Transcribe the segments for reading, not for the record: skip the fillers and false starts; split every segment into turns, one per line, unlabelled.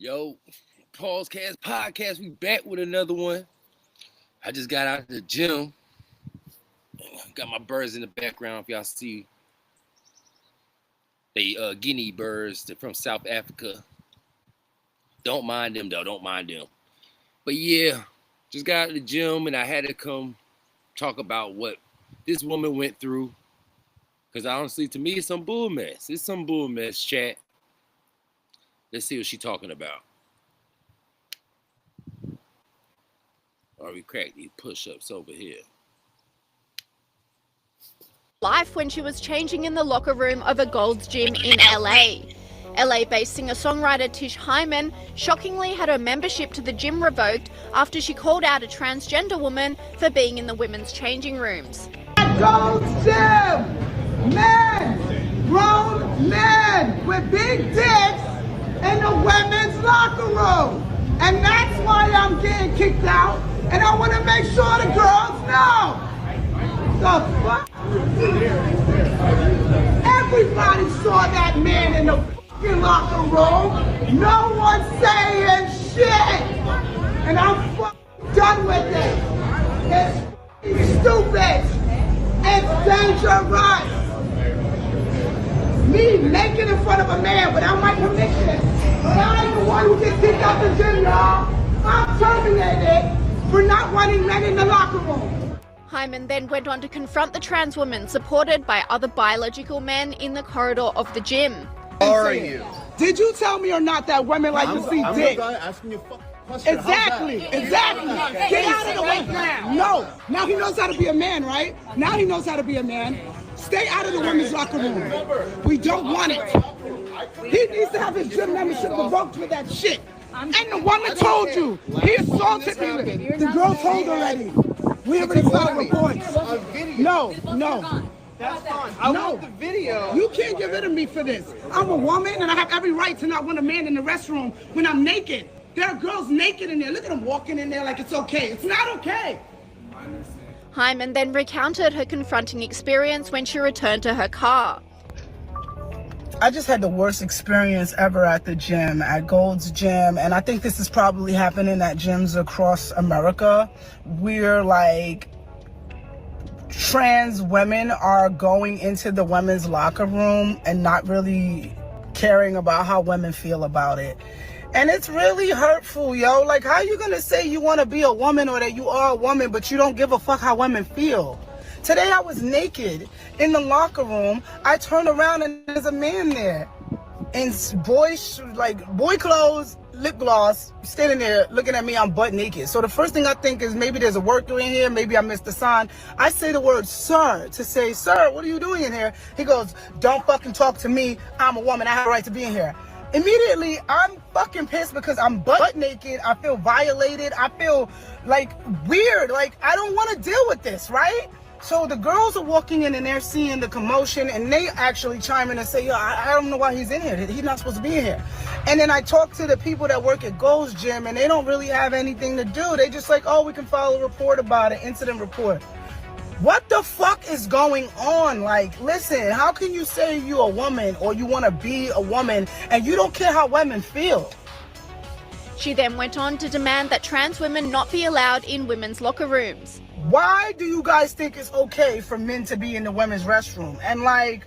Yo, Paul's Cast Podcast, we back with another one. I just got out of the gym. Got my birds in the background, if y'all see. They Guinea birds. They're from South Africa. Don't mind them, though. Don't mind them. But yeah, just got out of the gym, and I had to come talk about what this woman went through. Because honestly, to me, it's some bull mess. It's some bull mess, chat. Let's see what she's talking about. Or we crack these push-ups over here.
Life when she was changing in the locker room of a Gold's Gym in LA. LA-based singer-songwriter Tish Hyman shockingly had her membership to the gym revoked after she called out a transgender woman for being in the women's changing rooms.
Gold's Gym! Men! Grown men with big dicks in the women's locker room. And that's why I'm getting kicked out. And I want to make sure the girls know. The fuck? Everybody saw that man in the fucking locker room. No one's saying shit. And I'm fucking done with it. It's stupid. It's dangerous. Me naked in front of a man without my permission. But I ain't the one who gets kicked out the gym, y'all. I'm terminated for not wanting men in the locker room.
Hyman then went on to confront the trans woman, supported by other biological men in the corridor of the gym.
How are you?
Did you tell me or not that women like to see dick?
I'm asking you a question.
Exactly. Get out of the way now. No. Now he knows how to be a man, right? Now he knows how to be a man. Stay out of the women's locker room. We don't want it. He needs to have his gym membership revoked for that shit. And the woman told you. He assaulted me. The girl told already. We already filed reports. No.
That's fine. I want the video.
You can't get rid of me for this. I'm a woman and I have every right to not want a man in the restroom when I'm naked. There are girls naked in there. Look at them walking in there like it's okay. It's not okay.
Hyman then recounted her confronting experience when she returned to her car.
I just had the worst experience ever at the gym, at Gold's Gym, and I think this is probably happening at gyms across America, where like trans women are going into the women's locker room and not really caring about how women feel about it. And it's really hurtful, yo. Like, how you gonna say you wanna be a woman or that you are a woman, but you don't give a fuck how women feel? Today I was naked in the locker room. I turned around and there's a man there in boy clothes, lip gloss, standing there looking at me. I'm butt naked. So the first thing I think is maybe there's a worker in here. Maybe I missed the sign. I say the word sir to say, sir, what are you doing in here? He goes, don't fucking talk to me. I'm a woman. I have a right to be in here. Immediately, I'm fucking pissed because I'm butt naked. I feel violated. I feel like weird. Like, I don't want to deal with this, right? So the girls are walking in and they're seeing the commotion and they actually chime in and say, yo, I don't know why he's in here. He's not supposed to be in here. And then I talk to the people that work at Gold's Gym and they don't really have anything to do. They just like, oh, we can file a report about it, incident report. What the fuck is going on? Like, listen, how can you say you're a woman or you want to be a woman and you don't care how women feel?
She then went on to demand that trans women not be allowed in women's locker rooms.
Why do you guys think it's okay for men to be in the women's restroom? And like,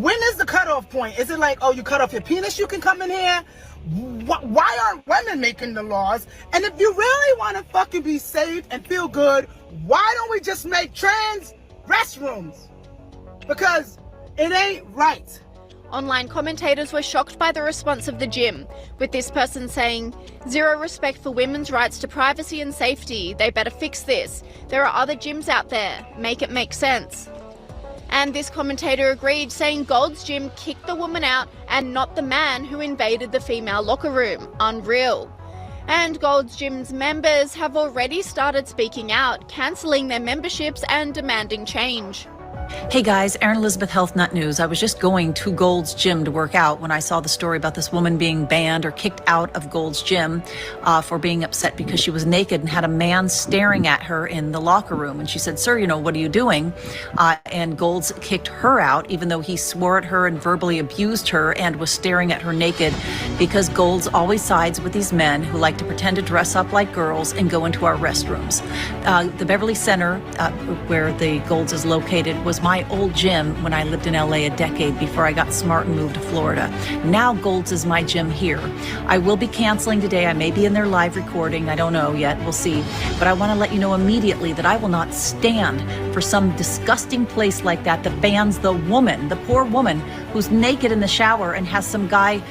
when is the cutoff point? Is it like, oh, you cut off your penis, you can come in here? Why aren't women making the laws? And if you really want to fucking be safe and feel good, why don't we just make trans restrooms? Because it ain't right.
Online commentators were shocked by the response of the gym, with this person saying, "Zero respect for women's rights to privacy and safety. They better fix this. There are other gyms out there. Make it make sense." And this commentator agreed, saying Gold's Gym kicked the woman out and not the man who invaded the female locker room. Unreal. And Gold's Gym's members have already started speaking out, cancelling their memberships and demanding change.
Hey guys, Erin Elizabeth Health Nut News. I was just going to Gold's Gym to work out when I saw the story about this woman being banned or kicked out of Gold's Gym for being upset because she was naked and had a man staring at her in the locker room. And she said, "Sir, what are you doing?" And Gold's kicked her out, even though he swore at her and verbally abused her and was staring at her naked, because Gold's always sides with these men who like to pretend to dress up like girls and go into our restrooms. The Beverly Center, where the Gold's is located, was my old gym when I lived in LA a decade before I got smart and moved to Florida. Now Gold's is my gym here. I will be canceling today. I may be in their live recording. I don't know yet. We'll see. But I want to let you know immediately that I will not stand for some disgusting place like that bans the woman, the poor woman who's naked in the shower and has some guy,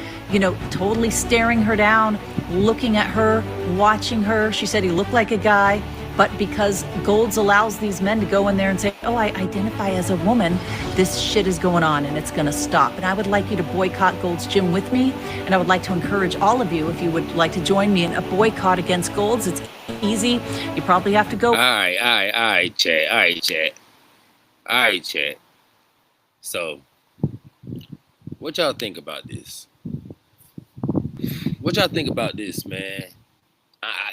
totally staring her down, looking at her, watching her. She said he looked like a guy. But because Gold's allows these men to go in there and say, "Oh, I identify as a woman," this shit is going on and it's going to stop. And I would like you to boycott Gold's Gym with me. And I would like to encourage all of you, if you would like to join me in a boycott against Gold's. It's easy. You probably have to go.
All right, chat. So, what y'all think about this? What y'all think about this, man?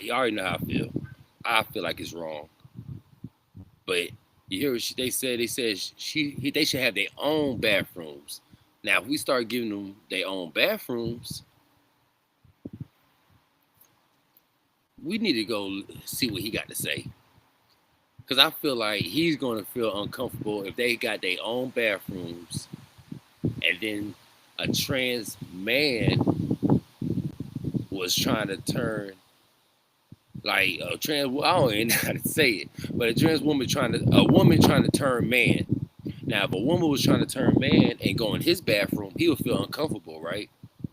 You already know how I feel. I feel like it's wrong, but you hear what they said? They said they should have their own bathrooms. Now, if we start giving them their own bathrooms, we need to go see what he got to say. Because I feel like he's going to feel uncomfortable if they got their own bathrooms and then a trans man was trying to turn like a trans, I don't even know how to say it, but a woman trying to turn man. Now, if a woman was trying to turn man and go in his bathroom, he would feel uncomfortable, right?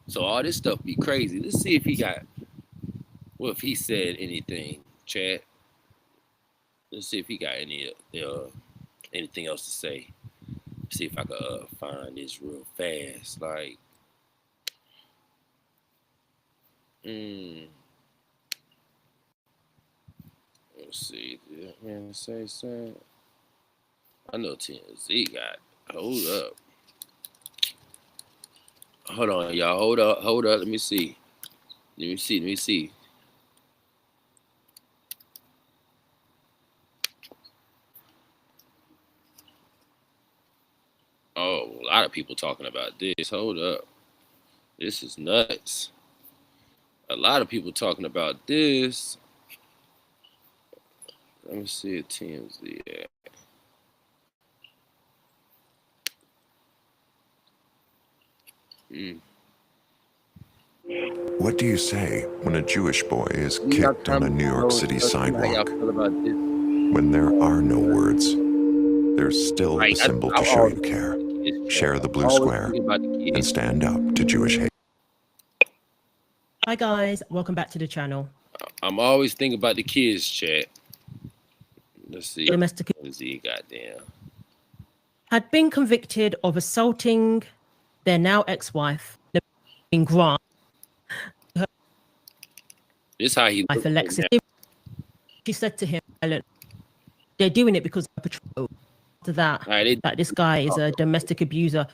So all this stuff be crazy. Let's see if if he said anything, chat. Let's see if he got anything else to say. See if I could find this real fast. Like, let's see. Man, say. I know TMZ got. Hold up. Hold on, y'all. Hold up. Let me see. Oh, a lot of people talking about this. Hold up. This is nuts. A lot of people talking about this. Let me see a TMZ.
What do you say when a Jewish boy is kicked on a New York City sidewalk? When there are no words, there's still a symbol to show you care. Share the blue square and stand up to Jewish hate.
Hi guys, welcome back to the channel.
I'm always thinking about the kids, chat. Let's see.
Domestic
goddamn.
Had been convicted of assaulting their now ex-wife, in Grant.
This how he
wife Alexis. She said to him, "They're doing it because of patrol." After that, that this guy is a domestic abuser.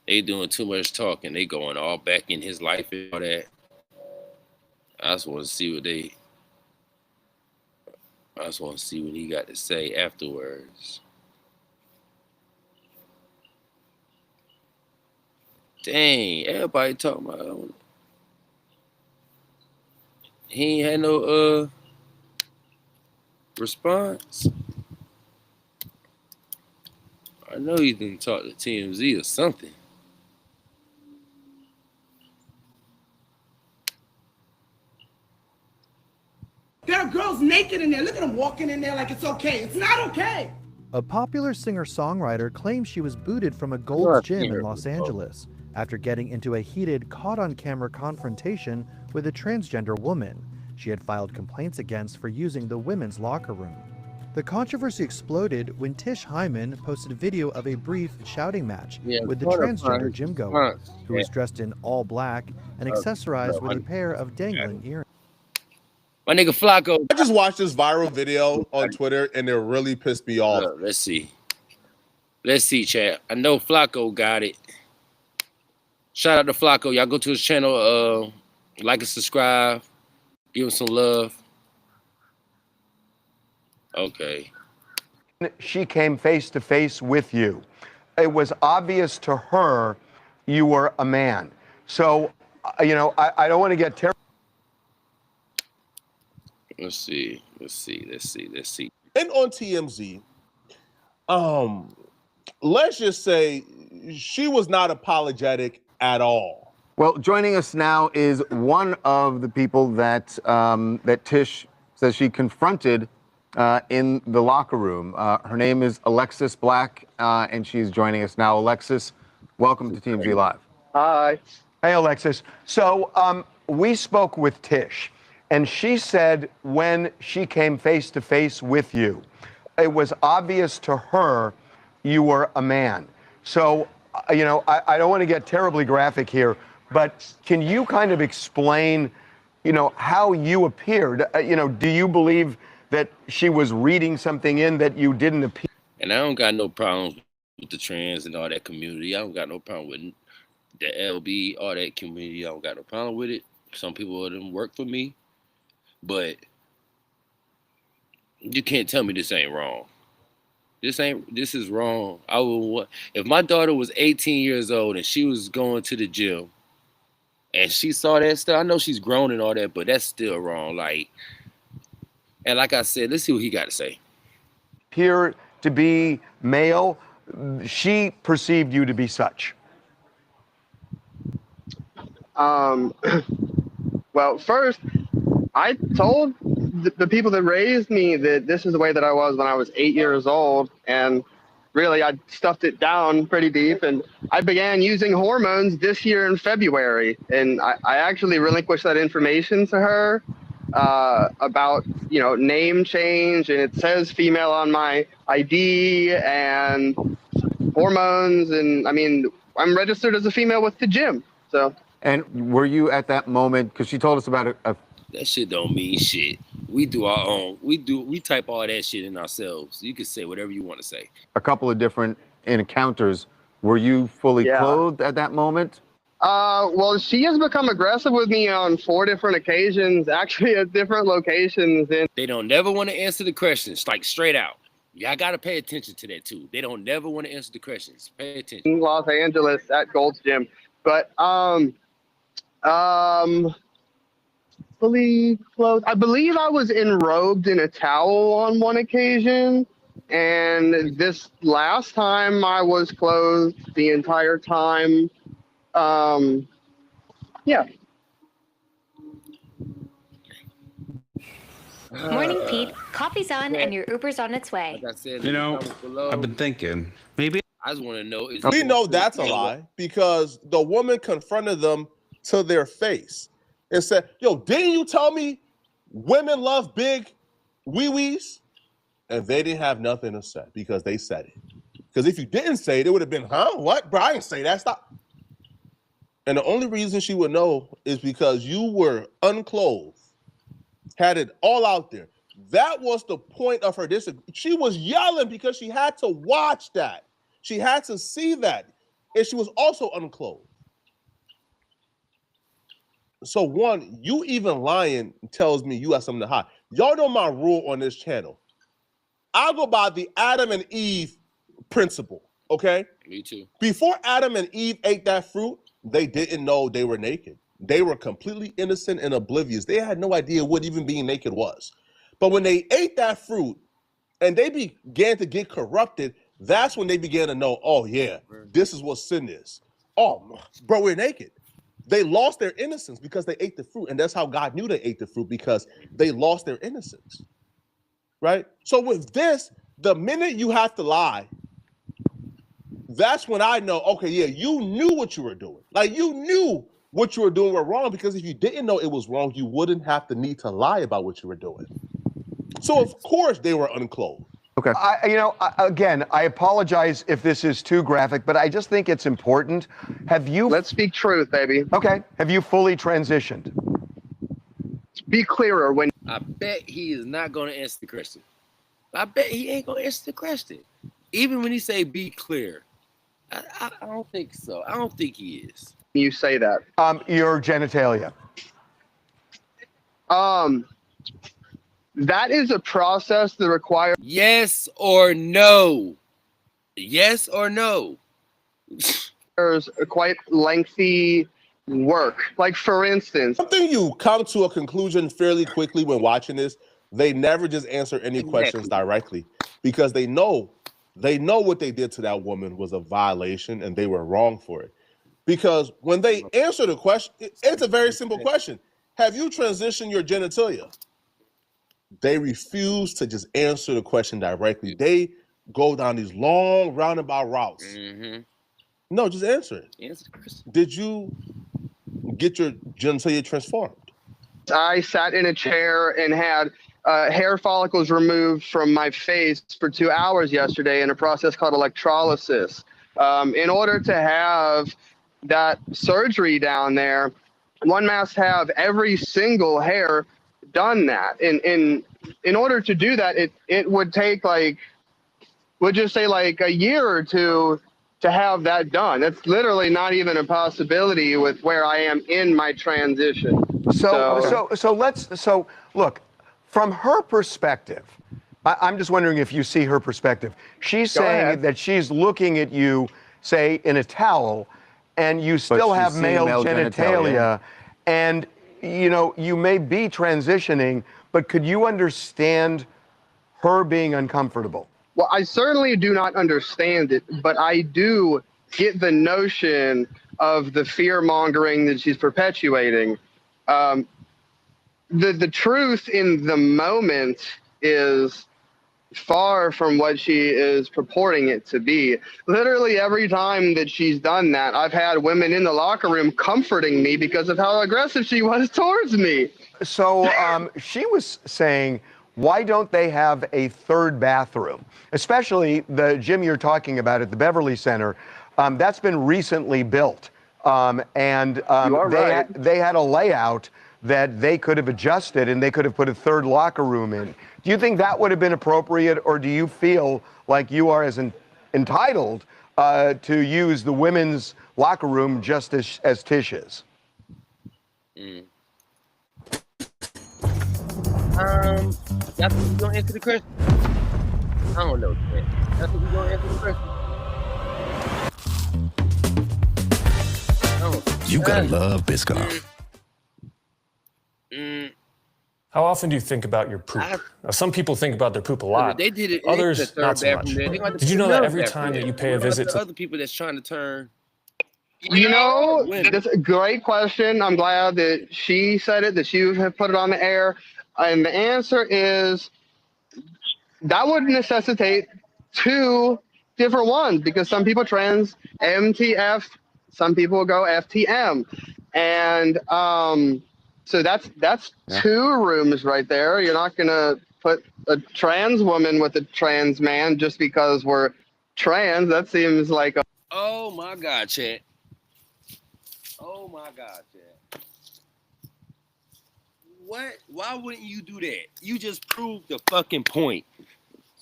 They doing too much talking. They going all back in his life and all that. I just want to see what he got to say afterwards. Dang, everybody talking about. He ain't had no response. I know he didn't talk to TMZ or something.
There are girls naked in there. Look at them walking in there like it's okay. It's not okay.
A popular singer-songwriter claims she was booted from a Gold's Gym in Los Angeles after getting into a heated, caught-on-camera confrontation with a transgender woman she had filed complaints against for using the women's locker room. The controversy exploded when Tish Hyman posted a video of a brief shouting match with the transgender gym goer, who was dressed in all black and accessorized with a pair of dangling earrings.
My nigga Flacco.
I just watched this viral video on Twitter and it really pissed me off.
Let's see. Let's see, chat. I know Flacco got it. Shout out to Flacco. Y'all go to his channel, like and subscribe. Give him some love. Okay.
She came face to face with you. It was obvious to her you were a man. So, I don't want to get terrible.
Let's see.
And on TMZ, let's just say she was not apologetic at all.
Well, joining us now is one of the people that that Tish says she confronted in the locker room. Her name is Alexis Black, and she's joining us now. Alexis, welcome to TMZ Live.
Hi.
Hey, Alexis. So we spoke with Tish, and she said when she came face to face with you, it was obvious to her you were a man. So, I don't want to get terribly graphic here, but can you kind of explain, how you appeared? Do you believe that she was reading something in that you didn't appear?
And I don't got no problem with the trans and all that community. I don't got no problem with the LB, all that community. I don't got no problem with it. Some people of them work for me, but you can't tell me this ain't wrong. This is wrong. If my daughter was 18 years old and she was going to the gym and she saw that stuff, I know she's grown and all that, but that's still wrong. And like I said, let's see what he got to say.
Appear to be male. She perceived you to be such.
Well, first, I told the people that raised me that this is the way that I was when I was 8 years old, and really I stuffed it down pretty deep, and I began using hormones this year in February, and I actually relinquished that information to her about name change, and it says female on my ID and hormones, and I mean I'm registered as a female with the gym. So.
And were you at that moment, because she told us about
that shit don't mean shit. We do our own. We type all that shit in ourselves. You can say whatever you want to say.
A couple of different encounters. Were you fully clothed at that moment?
Well, she has become aggressive with me on 4 different occasions, actually at different locations. And
they don't never want to answer the questions, like straight out. Y'all got to pay attention to that too. They don't never want to answer the questions. Pay attention.
In Los Angeles at Gold's Gym. But, fully clothed. I believe I was enrobed in a towel on one occasion, and this last time I was clothed the entire time. Yeah.
Morning, Pete. Coffee's on and your Uber's on its way.
Like I said,
I've been thinking maybe.
I just want to know.
We know that's a lie because the woman confronted them to their face and said, yo, didn't you tell me women love big wee-wees? And they didn't have nothing to say because they said it. Because if you didn't say it, it would have been, huh? What? Bro, I didn't say that. Stop. And the only reason she would know is because you were unclothed, had it all out there. That was the point of her disagreement. She was yelling because she had to watch that. She had to see that. And she was also unclothed. So one, you even lying tells me you have something to hide. Y'all know my rule on this channel. I go by the Adam and Eve principle, okay?
Me too.
Before Adam and Eve ate that fruit, they didn't know they were naked. They were completely innocent and oblivious. They had no idea what even being naked was. But when they ate that fruit and they began to get corrupted, that's when they began to know, oh yeah, this is what sin is. Oh, bro, we're naked. They lost their innocence because they ate the fruit. And that's how God knew they ate the fruit, because they lost their innocence, right? So with this, the minute you have to lie, that's when I know, okay, yeah, you knew what you were doing. Like you knew what you were doing were wrong, because if you didn't know it was wrong, you wouldn't have the need to lie about what you were doing. So of course they were unclothed.
Okay. Again, I apologize if this is too graphic, but I just think it's important. Have you?
Let's speak truth, baby.
Okay. Have you fully transitioned?
Be clearer when.
I bet he is not going to answer the question. I bet he ain't going to answer the question. Even when he say be clear, I don't think so. I don't think he is.
You say that.
Your genitalia.
That is a process that requires
yes or no. Yes or no.
There's a quite lengthy work. Like, for instance,
something you come to a conclusion fairly quickly when watching this. They never just answer any questions directly because they know what they did to that woman was a violation and they were wrong for it. Because when they answer the question, it's a very simple question. Have you transitioned your genitalia? They refuse to just answer the question directly. They go down these long roundabout routes. Mm-hmm. No, just answer it. Answer the question. Did you get your genitalia transformed?
I sat in a chair and had hair follicles removed from my face for 2 hours yesterday in a process called electrolysis. In order to have that surgery down there, one must have every single hair done that. In order to do that, it would take we'll just say a year or two to have that done. It's literally not even a possibility with where I am in my transition.
So look, from her perspective, I'm just wondering if you see her perspective. She's saying that she's looking at you, say, in a towel, and you still have male genitalia, and you may be transitioning, but could you understand her being uncomfortable?
Well, I certainly do not understand it, but I do get the notion of the fear-mongering that she's perpetuating. The truth in the moment is far from what she is purporting it to be. Literally every time that she's done that, I've had women in the locker room comforting me because of how aggressive she was towards me.
So she was saying, why don't they have a third bathroom? Especially the gym you're talking about at the Beverly Center. That's been recently built. They had a layout that they could have adjusted and they could have put a third locker room in. Do you think that would have been appropriate, or do you feel like you are as entitled to use the women's locker room just as Tish is?
Y'all think we gonna answer the question? I don't know. Y'all think we gonna answer the question?
You gotta love Biscoff.
How often do you think about your poop? Now, some people think about their poop a lot.
They did it.
Others, not so much. Did you know that every time that you pay a visit to
other people that's trying to turn?
That's a great question. I'm glad that she said it, that you have put it on the air. And the answer is that would necessitate 2 different ones, because some people trans MTF, some people go FTM. And so that's 2 rooms right there. You're not going to put a trans woman with a trans man just because we're trans. That seems like a...
Oh, my God, Chad. Oh, my God, Chad. What? Why wouldn't you do that? You just proved the fucking point.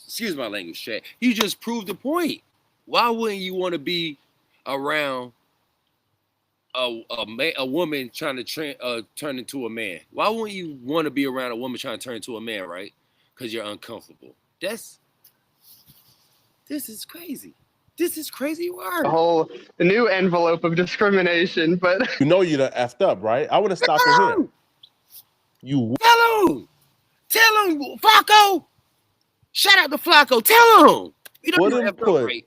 Excuse my language, Chad. You just proved the point. Why wouldn't you want to be around a woman trying to turn into a man? Why wouldn't you want to be around a woman trying to turn into a man, right? Because you're uncomfortable. This is crazy. This is crazy work.
The new envelope of discrimination, but...
You know you done effed up, right? I want to stop it here.
Tell him, Flacco. Shout out to Flacco. Tell him. You don't
wouldn't put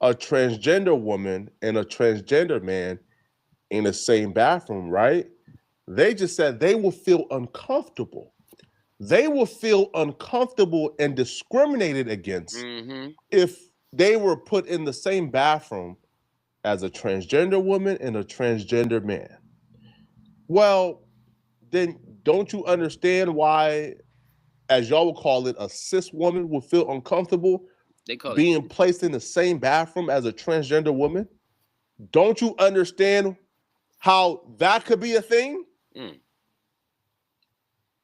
a transgender woman and a transgender man in the same bathroom, right? They just said they will feel uncomfortable. They will feel uncomfortable and discriminated against if they were put in the same bathroom as a transgender woman and a transgender man. Well, then don't you understand why, as y'all would call it, a cis woman would feel uncomfortable being placed in the same bathroom as a transgender woman? Don't you understand how that could be a thing?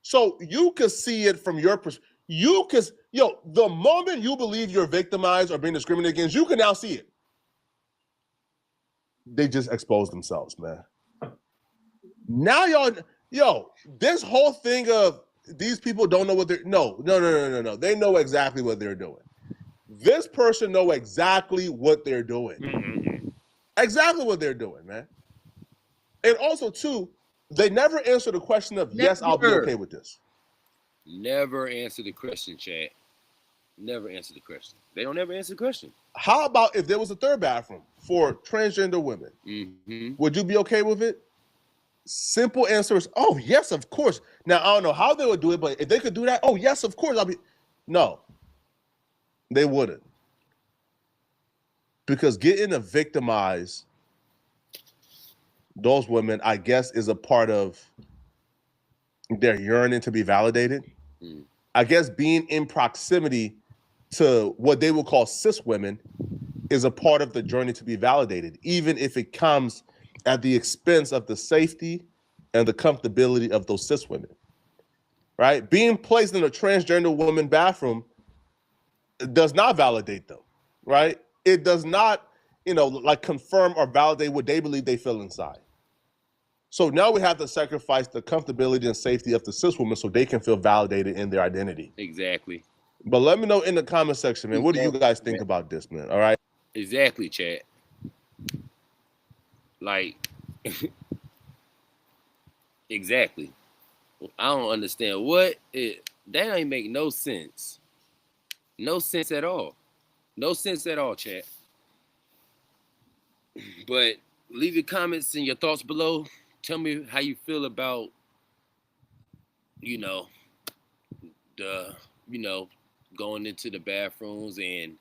So you could see it from your perspective. Yo, the moment you believe you're victimized or being discriminated against, you can now see it. They just exposed themselves, man. Now y'all, this whole thing of these people don't know what they're, no. They know exactly what they're doing. This person know exactly what they're doing. Mm-hmm. Exactly what they're doing, man. And also, too, they never answer the question of, yes, I'll be okay with this.
Never answer the question, chat. Never answer the question. They don't ever answer the question.
How about if there was a third bathroom for transgender women? Mm-hmm. Would you be okay with it? Simple answer is, oh, yes, of course. Now, I don't know how they would do it, but if they could do that, oh, yes, of course. No, they wouldn't. Because getting victimized, those women, I guess, is a part of their yearning to be validated. Mm. I guess being in proximity to what they would call cis women is a part of the journey to be validated, even if it comes at the expense of the safety and the comfortability of those cis women, right? Being placed in a transgender woman bathroom does not validate them, right? It does not, like confirm or validate what they believe they feel inside. So now we have to sacrifice the comfortability and safety of the cis women so they can feel validated in their identity.
Exactly.
But let me know in the comment section, man. What do you guys think about this, man? All right.
Exactly, chat. Like, exactly. I don't understand that ain't make no sense. No sense at all. No sense at all, chat. But leave your comments and your thoughts below. Tell me how you feel about, going into the bathrooms, and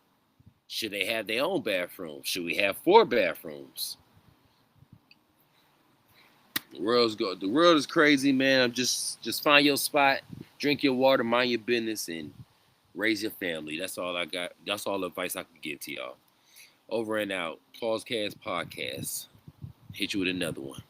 should they have their own bathroom? Should we have 4 bathrooms? The world is crazy, man. Just find your spot, drink your water, mind your business, and raise your family. That's all I got. That's all the advice I can give to y'all. Over and out. Pausecast Podcast. Hit you with another one.